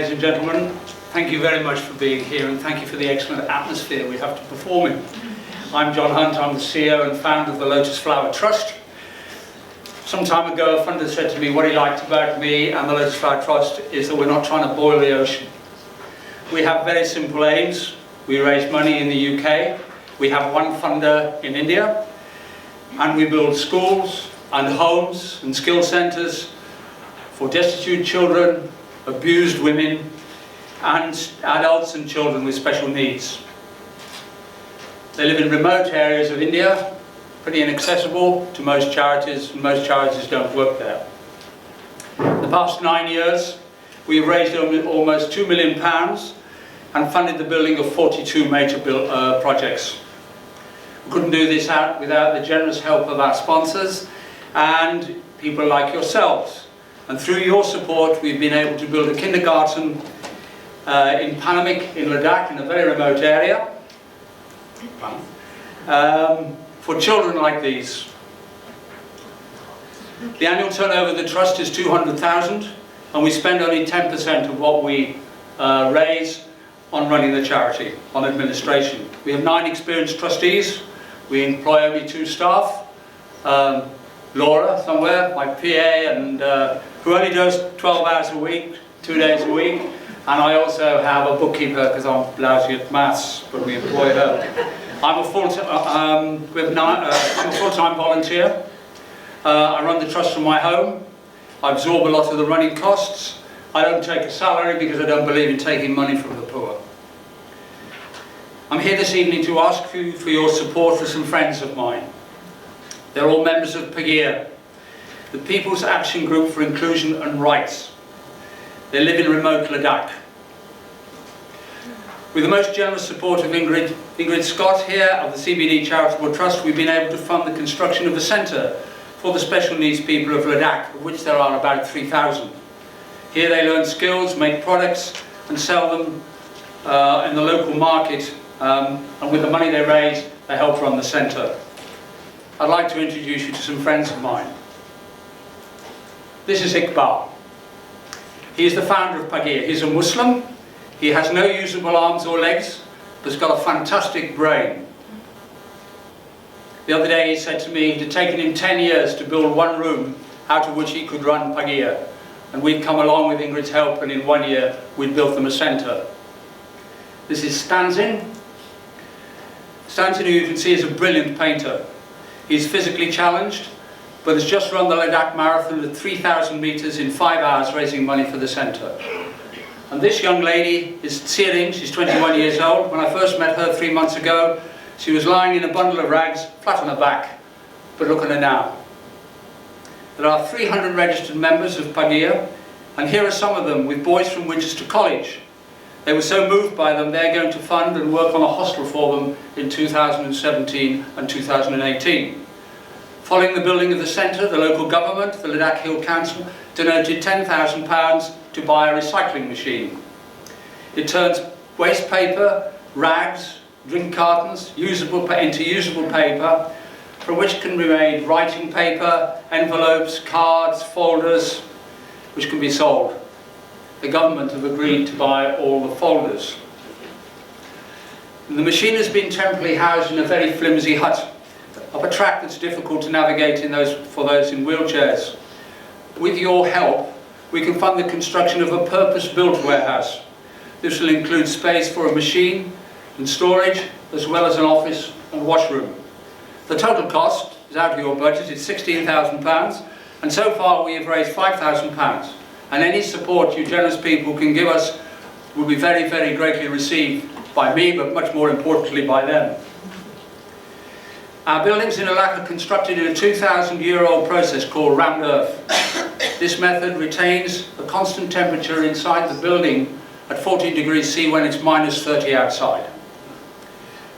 Ladies and gentlemen, thank you very much for being here and thank you for the excellent atmosphere we have to perform in. I'm John Hunt, I'm the CEO and founder of the Lotus Flower Trust. Some time ago a funder said to me what he liked about me and the Lotus Flower Trust is that we're not trying to boil the ocean. We have very simple aims. We raise money in the UK, we have one funder in India, and we build schools and homes and skill centres for destitute children, abused women and adults and children with special needs. They live in remote areas of India, pretty inaccessible to most charities, and most charities don't work there. In the past 9 years we've raised almost £2 million and funded the building of 42 major projects. We couldn't do this without the generous help of our sponsors and people like yourselves. And through your support we've been able to build a kindergarten in Panamik in Ladakh, in a very remote area, for children like these. The annual turnover of the trust is 200,000 and we spend only 10% of what we raise on running the charity, on administration. We have 9 experienced trustees, we employ only 2 staff. Laura, somewhere, my PA, and who only does 12 hours a week, 2 days a week, and I also have a bookkeeper because I'm lousy at maths, but we employ her. I'm a full-time volunteer. I run the trust from my home. I absorb a lot of the running costs. I don't take a salary because I don't believe in taking money from the poor. I'm here this evening to ask you for your support for some friends of mine. They're all members of PAGIA, the People's Action Group for Inclusion and Rights. They live in remote Ladakh. With the most generous support of Ingrid Scott here of the CBD Charitable Trust, we've been able to fund the construction of a centre for the special needs people of Ladakh, of which there are about 3,000. Here they learn skills, make products and sell them in the local market, and with the money they raise they help run the centre. I'd like to introduce you to some friends of mine. This is Iqbal. He is the founder of PAGIA. He's a Muslim. He has no usable arms or legs, but has got a fantastic brain. The other day he said to me it had taken him 10 years to build one room out of which he could run PAGIA. And we'd come along with Ingrid's help and in 1 year we'd built them a centre. This is Stanzin. Stanzin, who you can see is a brilliant painter. He's physically challenged, but has just run the Ladakh Marathon at 3,000 metres in 5 hours, raising money for the centre. And this young lady is Tsiring. She's 21 years old. When I first met her 3 months ago, she was lying in a bundle of rags, flat on her back. But look at her now. There are 300 registered members of PAGIA, and here are some of them with boys from Winchester College. They were so moved by them, they're going to fund and work on a hostel for them in 2017 and 2018. Following the building of the centre, the local government, the Ladakh Hill Council, donated £10,000 to buy a recycling machine. It turns waste paper, rags, drink cartons into usable paper, from which can be made writing paper, envelopes, cards, folders, which can be sold. The government have agreed to buy all the folders. The machine has been temporarily housed in a very flimsy hut, up a track that's difficult to navigate for those in wheelchairs. With your help, we can fund the construction of a purpose-built warehouse. This will include space for a machine and storage, as well as an office and washroom. The total cost is out of your budget, it's £16,000, and so far we have raised £5,000. And any support you generous people can give us will be very, very greatly received by me, but much more importantly by them. Our buildings in Ladakh are constructed in a 2,000-year-old process called round earth. This method retains a constant temperature inside the building at 14 degrees C when it's minus 30 outside.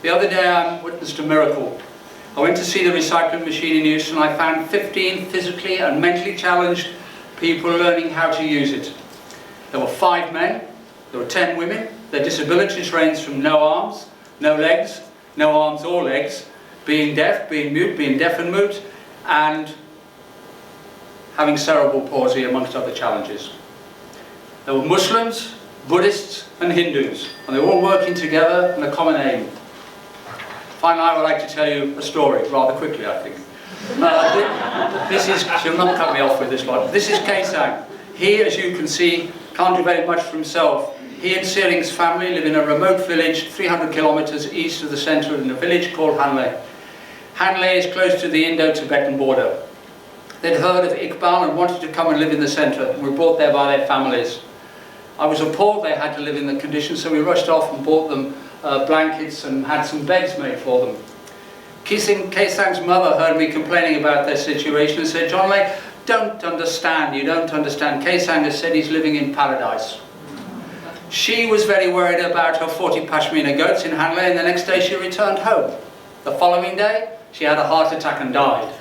The other day I witnessed a miracle. I went to see the recycling machine in use and I found 15 physically and mentally challenged people learning how to use it. There were 5 men, there were 10 women. Their disabilities ranged from no arms, no legs, no arms or legs, being deaf, being mute, being deaf and mute, and having cerebral palsy, amongst other challenges. There were Muslims, Buddhists and Hindus, and they're all working together in a common aim. Finally, I would like to tell you a story, rather quickly, I think. This is, she'll not cut me off with this one. This is Kaesang. He, as you can see, can't do very much for himself. He and Sering's family live in a remote village 300 kilometers east of the center in a village called Hanle. Hanle is close to the Indo-Tibetan border. They'd heard of Iqbal and wanted to come and live in the center, and were brought there by their families. I was appalled they had to live in the conditions, so we rushed off and bought them blankets and had some beds made for them. Kaesang's mother heard me complaining about their situation and said, "John Lake, don't understand, you don't understand. Kaesang has said he's living in paradise." She was very worried about her 40 Pashmina goats in Hanle, and the next day she returned home. The following day, she had a heart attack and died.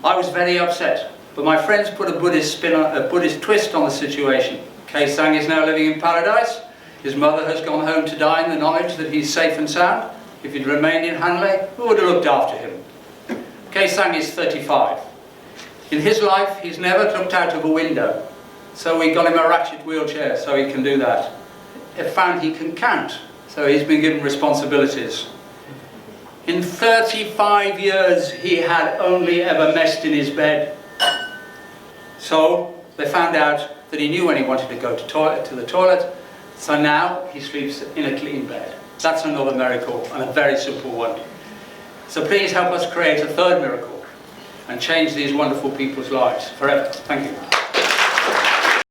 I was very upset, but my friends put a Buddhist twist on the situation. Kaesang is now living in paradise. His mother has gone home to die in the knowledge that he's safe and sound. If he'd remained in Hanle, who would have looked after him? Kaesang is 35. In his life, he's never looked out of a window. So we got him a ratchet wheelchair so he can do that. He found he can count, so he's been given responsibilities. In 35 years, he had only ever messed in his bed. So they found out that he knew when he wanted to go to the toilet, so now he sleeps in a clean bed. That's another miracle, and a very simple one. So please help us create a third miracle and change these wonderful people's lives forever. Thank you.